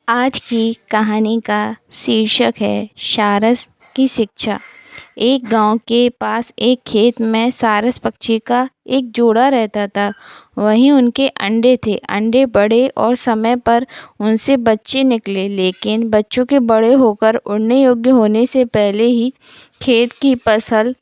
आज की कहानी का शीर्षक है सारस की शिक्षा। एक गांव के पास एक खेत में सारस पक्षी का एक जोड़ा रहता था। वहीं उनके अंडे थे। अंडे बड़े और समय पर उनसे बच्चे निकले, लेकिन बच्चों के बड़े होकर उड़ने योग्य होने से पहले ही खेत की फसल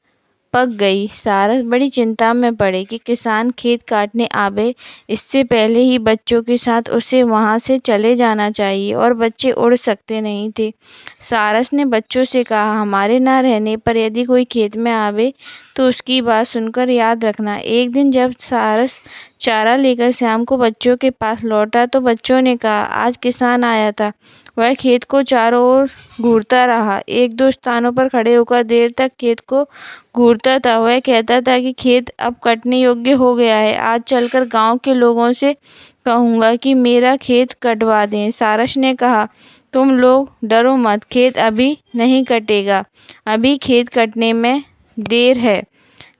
पक गई। सारस बड़ी चिंता में पड़े कि किसान खेत काटने आवे, इससे पहले ही बच्चों के साथ उसे वहां से चले जाना चाहिए और बच्चे उड़ सकते नहीं थे। सारस ने बच्चों से कहा, हमारे ना रहने पर यदि कोई खेत में आवे तो उसकी बात सुनकर याद रखना। एक दिन जब सारस चारा लेकर शाम को बच्चों के पास लौटा तो बच्चों ने कहा, आज किसान आया था। वह खेत को चारों ओर घूरता रहा, एक दो स्थानों पर खड़े होकर देर तक खेत को घूरता था। वह कहता था कि खेत अब कटने योग्य हो गया है। आज चलकर गांव के लोगों से कहूंगा कि मेरा खेत कटवा दें। सारस ने कहा, तुम लोग डरो मत, खेत अभी नहीं कटेगा, अभी खेत कटने में देर है।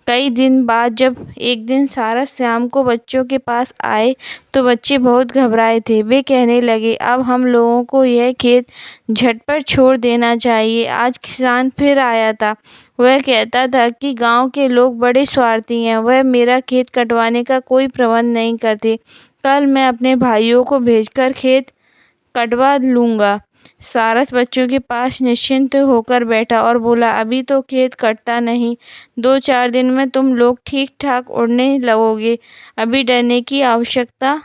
कई दिन बाद जब एक दिन सारस शाम को बच्चों के पास आए तो बच्चे बहुत घबराए थे। वे कहने लगे, अब हम लोगों को यह खेत झटपट छोड़ देना चाहिए। आज किसान फिर आया था। वह कहता था कि गांव के लोग बड़े स्वार्थी हैं, वह मेरा खेत कटवाने का कोई प्रबंध नहीं करते। कल मैं अपने भाइयों को भेजकर खेत कटवा लूंगा। सारस बच्चों के पास निश्चिंत होकर बैठा और बोला, अभी तो खेत कटता नहीं, 2-4 दिन में तुम लोग ठीक ठाक उड़ने लगोगे, अभी डरने की आवश्यकता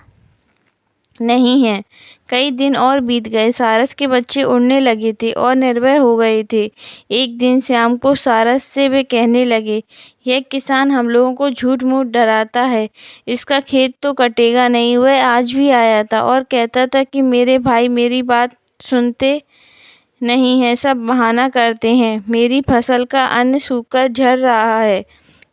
नहीं है। कई दिन और बीत गए। सारस के बच्चे उड़ने लगे थे और निर्भय हो गए थे। एक दिन शाम को सारस से वे कहने लगे, यह किसान हम लोगों को झूठ मूठ डराता है, इसका खेत तो कटेगा नहीं। वह आज भी आया था और कहता था कि मेरे भाई मेरी बात सुनते नहीं है, सब बहाना करते हैं। मेरी फसल का अन्न सूखकर झड़ रहा है।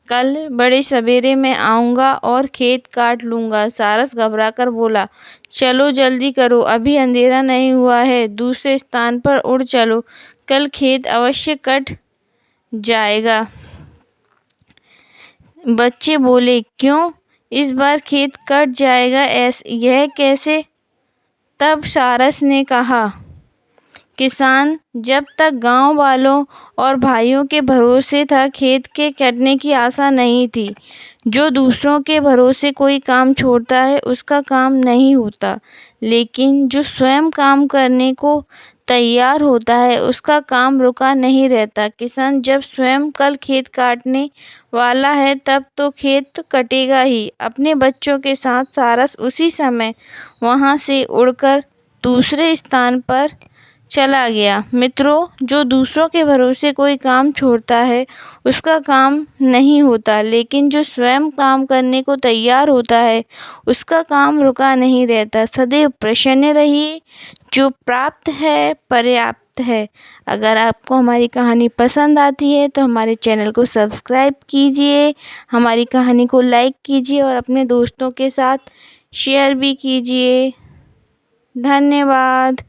कल बड़े सवेरे मैं आऊंगा और खेत काट लूंगा। सारस घबराकर बोला, चलो जल्दी करो, अभी अंधेरा नहीं हुआ है, दूसरे स्थान पर उड़ चलो, कल खेत अवश्य कट जाएगा। बच्चे बोले, क्यों, इस बार खेत कट जाएगा, यह कैसे? तब सारस ने कहा, किसान जब तक गांव वालों और भाइयों के भरोसे था, खेत के कटने की आशा नहीं थी। जो दूसरों के भरोसे कोई काम छोड़ता है उसका काम नहीं होता, लेकिन जो स्वयं काम करने को तैयार होता है उसका काम रुका नहीं रहता। किसान जब स्वयं कल खेत काटने वाला है तब तो खेत कटेगा ही। अपने बच्चों के साथ सारस उसी समय वहां से उड़कर दूसरे स्थान पर चला गया। मित्रों, जो दूसरों के भरोसे कोई काम छोड़ता है उसका काम नहीं होता, लेकिन जो स्वयं काम करने को तैयार होता है उसका काम रुका नहीं रहता। सदैव प्रसन्न रहिए, जो प्राप्त है पर्याप्त है। अगर आपको हमारी कहानी पसंद आती है तो हमारे चैनल को सब्सक्राइब कीजिए, हमारी कहानी को लाइक कीजिए और अपने दोस्तों के साथ शेयर भी कीजिए। धन्यवाद।